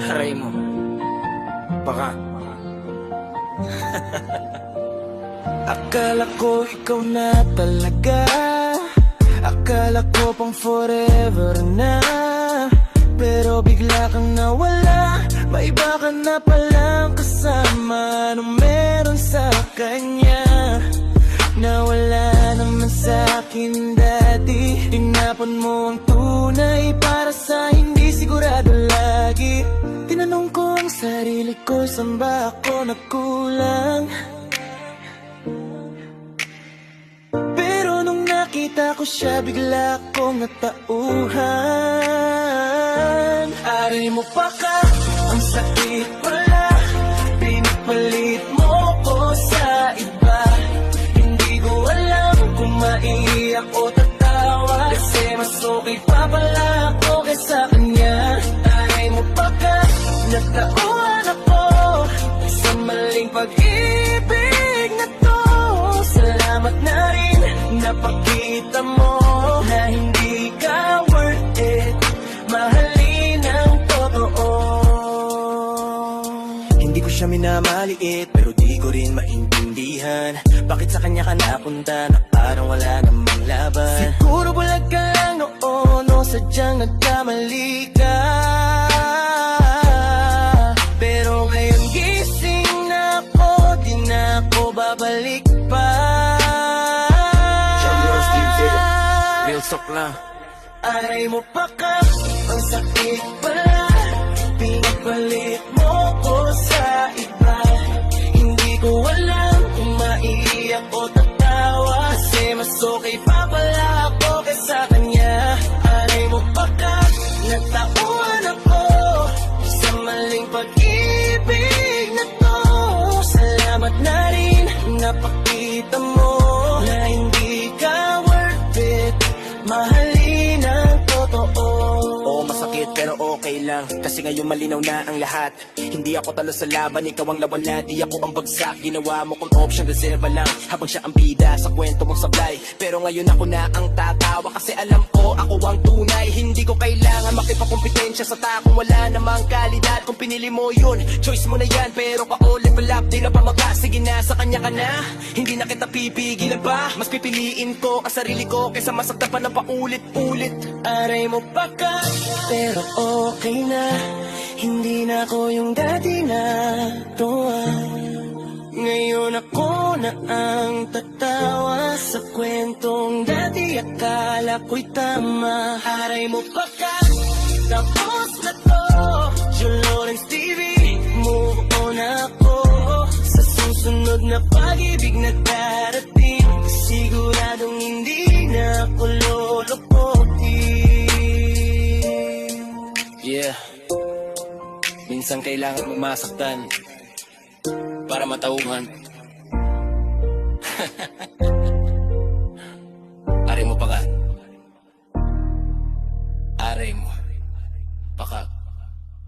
Aray mo. Baka. Akala ko ikaw na talaga. Akala ko pang forever na. Pero bigla kang nawala. May iba ka na palang kasama. Anong meron sa kanya? Nawala naman sa'kin dati. Tinapon mo ang tunay para sa hindi sigurado lagi. Tinanong ko ang sarili ko, saan ba ako nagkulang? Pero nung nakita ko siya, bigla akong natauhan. Aray mo pa ka, ang sakit pala. Pinipalit mo ko sa iba. Hindi ko alam kung maiiyak o tatawa, kasi mas okay pa pala ako kaysa kanya. Aray mo pa ka, natauhan ako sa maling pag-ibig na to. Salamat na rin, napakita mo na hindi ka worth it. Mahalin ang totoo. Hindi ko siya minamaliit, pero di ko rin maintindihan bakit sa kanya ka napunta na parang wala namang laban. Siguro bulag ka lang noon o sadyang nagkamali ka. Pero ngayon gising na ako, di na ako babalik pa. Real talk lang. Aray mo pa ka, ang sakit pala. Pinapalit mo ko sa iba. Hindi ko alam kung maiiyak o tatawa, kasi mas okay pa pala ako kaysa kanya. Aray mo pa ka, natauhan ako sa maling pag-ibig na to. Salamat na rin, napakita mo na hindi ka worth it. Mahalin ang totoo. Oo, masakit pero okay lang, kasi ngayon malinaw na ang lahat. Hindi ako talo sa laban, ikaw ang nawala, di ako ang bagsak. Ginawa mo kung option, reserva lang, habang siya ang bida sa kwento mong sablay. Pero ngayon ako na ang tatawa, kasi alam ko ako ang tunay. Hindi ko kailangan makipakompetensya sa takong wala namang kalidad. Kung pinili mo yun, choice mo na yan. Pero ka-level up, di na pa sige na, sa kanya ka na. Hindi na kita pipigilan pa, mas pipiliin ko ang sarili ko kaysa masaktan pa na paulit-ulit. Aray mo pa ka, pero okay na. Hindi na ako yung dati na tuwan. Ngayon ako na ang tatawa sa kwentong dati akala ko'y tama. Aray mo pa ka, tapos na to. John Lawrence TV, move on ako. Sa susunod na pag-ibig na darating, siguradong hindi na ako lolokotin. Yeah, minsan kailangan mong masaktan para matauhan.